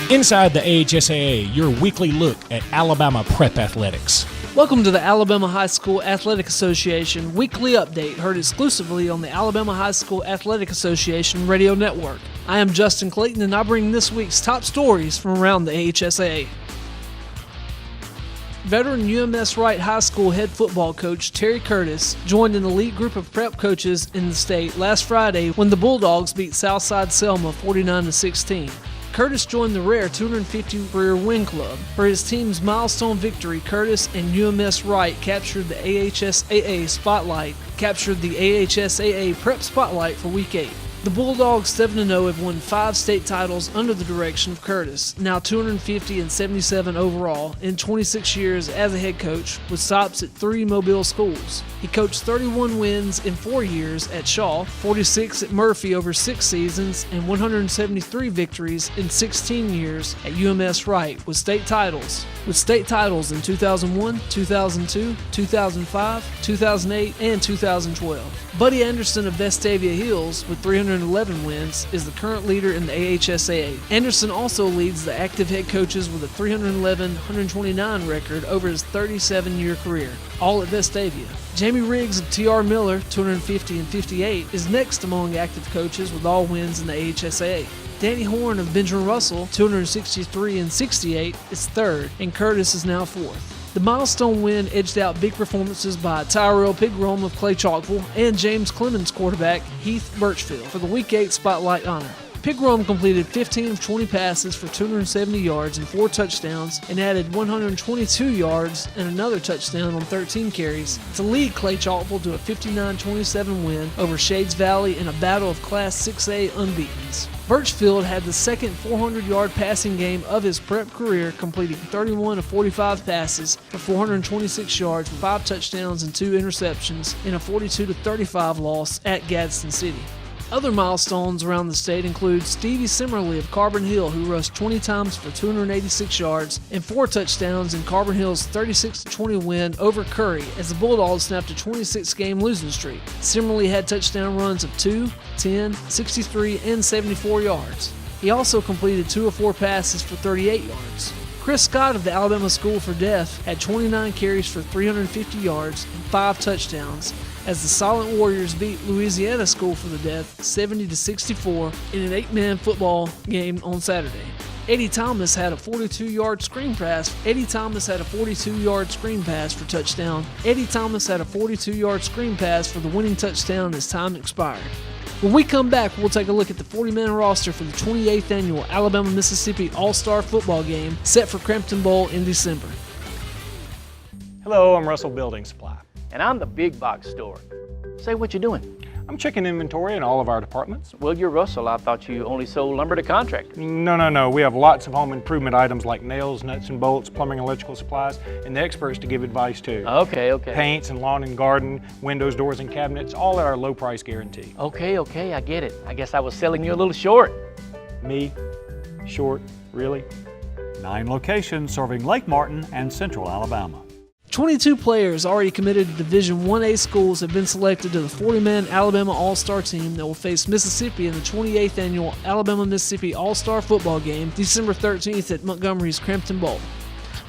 Inside the AHSAA, your weekly look at Alabama prep athletics. Welcome to the Alabama High School Athletic Association Weekly Update, heard exclusively on the Alabama High School Athletic Association radio network. I am Justin Clayton, and I bring this week's top stories from around the AHSAA. Veteran UMS Wright High School head football coach Terry Curtis joined an elite group of prep coaches in the state last Friday when the Bulldogs beat Southside Selma 49-16. Curtis joined the rare 250 career win club. For his team's milestone victory, Curtis and UMS Wright captured the AHSAA Prep Spotlight for Week 8. The Bulldogs 7-0 have won 5 state titles under the direction of Curtis, now 250 and 77 overall in 26 years as a head coach, with stops at 3 Mobile schools. He coached 31 wins in 4 years at Shaw, 46 at Murphy over 6 seasons, and 173 victories in 16 years at UMS Wright with state titles in 2001, 2002, 2005, 2008, and 2012. Buddy Anderson of Vestavia Hills, with 311 wins, is the current leader in the AHSAA. Anderson also leads the active head coaches with a 311-129 record over his 37-year career, all at Vestavia. Jamie Riggs of T.R. Miller, 250 and 58, is next among active coaches with all wins in the AHSAA. Danny Horn of Benjamin Russell, 263 and 68, is third, and Curtis is now fourth. The milestone win edged out big performances by Tyrell Pigrome of Clay Chalkville and James Clemens quarterback Heath Birchfield for the Week 8 Spotlight honor. Pigrome completed 15 of 20 passes for 270 yards and 4 touchdowns and added 122 yards and another touchdown on 13 carries to lead Clay Chalkville to a 59-27 win over Shades Valley in a battle of Class 6A unbeatens. Birchfield had the second 400-yard passing game of his prep career, completing 31 of 45 passes for 426 yards, 5 touchdowns and 2 interceptions in a 42-35 loss at Gadsden City. Other milestones around the state include Stevie Simmerly of Carbon Hill, who rushed 20 times for 286 yards and 4 touchdowns in Carbon Hill's 36-20 win over Curry as the Bulldogs snapped a 26-game losing streak. Simmerly had touchdown runs of 2, 10, 63, and 74 yards. He also completed 2 of 4 passes for 38 yards. Chris Scott of the Alabama School for Deaf had 29 carries for 350 yards and 5 touchdowns as the Silent Warriors beat Louisiana School for the Deaf 70-64 in an 8-man football game on Saturday. Eddie Thomas had a 42-yard screen pass. Eddie Thomas had a 42-yard screen pass for touchdown. Eddie Thomas had a 42-yard screen pass for the winning touchdown as time expired. When we come back, we'll take a look at the 40-man roster for the 28th annual Alabama-Mississippi All-Star Football Game set for Cramton Bowl in December. Hello, I'm Russell Building Supply. And I'm the big box store. Say, what you doing? I'm checking inventory in all of our departments. Well, you're Russell. I thought you only sold lumber to contractors. No. We have lots of home improvement items like nails, nuts and bolts, plumbing, electrical supplies, and the experts to give advice too. Okay. Paints and lawn and garden, windows, doors, and cabinets, all at our low price guarantee. Okay, I get it. I guess I was selling you a little short. Me? Short? Really? 9 locations serving Lake Martin and Central Alabama. 22 players already committed to Division 1A schools have been selected to the 40-man Alabama All-Star team that will face Mississippi in the 28th annual Alabama-Mississippi All-Star Football Game December 13th at Montgomery's Cramton Bowl.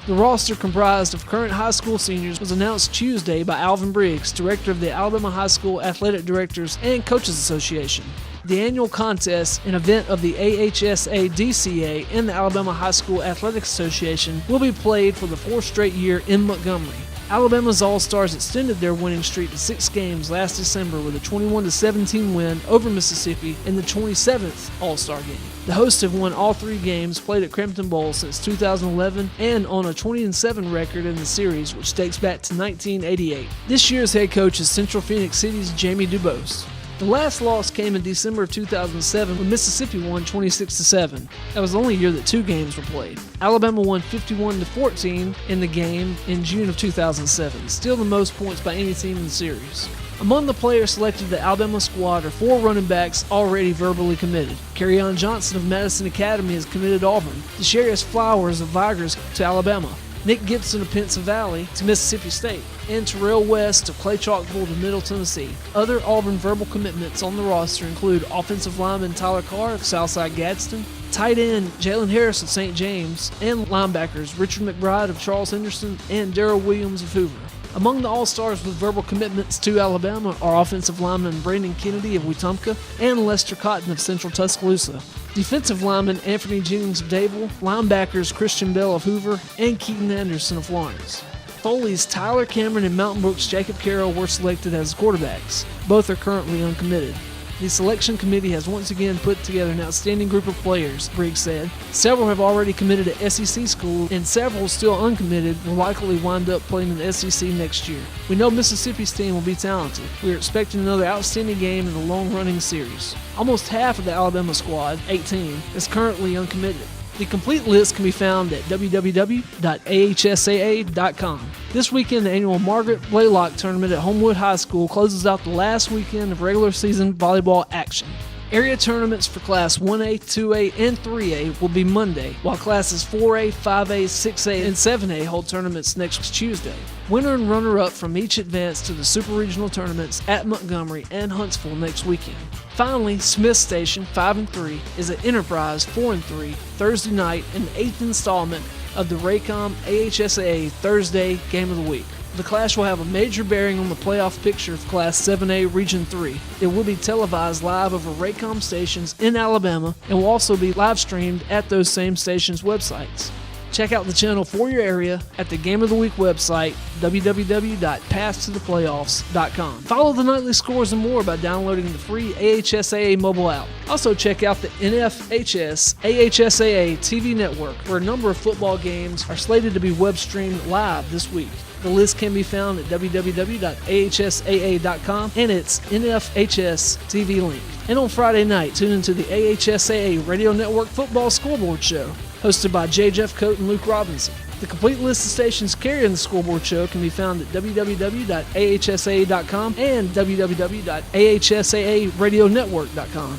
The roster, comprised of current high school seniors, was announced Tuesday by Alvin Briggs, director of the Alabama High School Athletic Directors and Coaches Association. The annual contest, an event of the AHSAA DCA and the Alabama High School Athletic Association, will be played for the 4th straight year in Montgomery. Alabama's All-Stars extended their winning streak to 6 games last December with a 21-17 win over Mississippi in the 27th All-Star game. The hosts have won all 3 games played at Cramton Bowl since 2011 and on a 20-7 record in the series, which dates back to 1988. This year's head coach is Central Phoenix City's Jamie Dubose. The last loss came in December of 2007 when Mississippi won 26-7. That was the only year that 2 games were played. Alabama won 51-14 in the game in June of 2007, still the most points by any team in the series. Among the players selected to the Alabama squad are 4 running backs already verbally committed. Kerryon Johnson of Madison Academy is committed to Auburn. Desharius Flowers of Vigors to Alabama. Nick Gibson of Pinson Valley to Mississippi State, and Terrell West of Clay Chalkville to Middle Tennessee. Other Auburn verbal commitments on the roster include offensive lineman Tyler Carr of Southside Gadsden, tight end Jalen Harris of St. James, and linebackers Richard McBride of Charles Henderson and Darrell Williams of Hoover. Among the All-Stars with verbal commitments to Alabama are offensive lineman Brandon Kennedy of Wetumpka and Lester Cotton of Central Tuscaloosa. Defensive lineman Anthony Jennings of Dable, linebackers Christian Bell of Hoover, and Keaton Anderson of Florence. Foley's Tyler Cameron and Mountain Brook's Jacob Carroll were selected as quarterbacks. Both are currently uncommitted. The selection committee has once again put together an outstanding group of players, Briggs said. Several have already committed to SEC school, and several still uncommitted will likely wind up playing in the SEC next year. We know Mississippi's team will be talented. We are expecting another outstanding game in the long-running series. Almost half of the Alabama squad, 18, is currently uncommitted. The complete list can be found at www.ahsaa.com. This weekend, the annual Margaret Blaylock Tournament at Homewood High School closes out the last weekend of regular season volleyball action. Area tournaments for Class 1A, 2A, and 3A will be Monday, while Classes 4A, 5A, 6A, and 7A hold tournaments next Tuesday. Winner and runner-up from each advance to the Super Regional tournaments at Montgomery and Huntsville next weekend. Finally, Smith Station 5 and 3 is at Enterprise 4 and 3 Thursday night in the 8th installment of the Raycom AHSAA Thursday Game of the Week. The clash will have a major bearing on the playoff picture of Class 7A Region 3. It will be televised live over Raycom stations in Alabama and will also be live streamed at those same stations' websites. Check out the channel for your area at the Game of the Week website, www.pathtotheplayoffs.com. Follow the nightly scores and more by downloading the free AHSAA mobile app. Also check out the NFHS AHSAA TV network, where a number of football games are slated to be web streamed live this week. The list can be found at www.ahsaa.com and its NFHS TV link. And on Friday night, tune into the AHSAA Radio Network Football Scoreboard Show, hosted by J. Jeff Coat and Luke Robinson. The complete list of stations carrying the scoreboard show can be found at www.ahsaa.com and www.ahsaaradionetwork.com.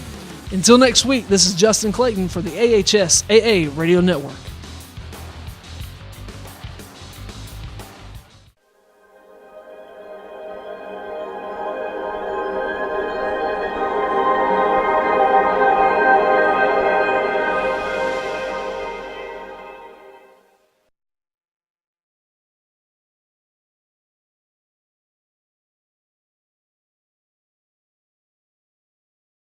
Until next week, this is Justin Clayton for the AHSAA Radio Network.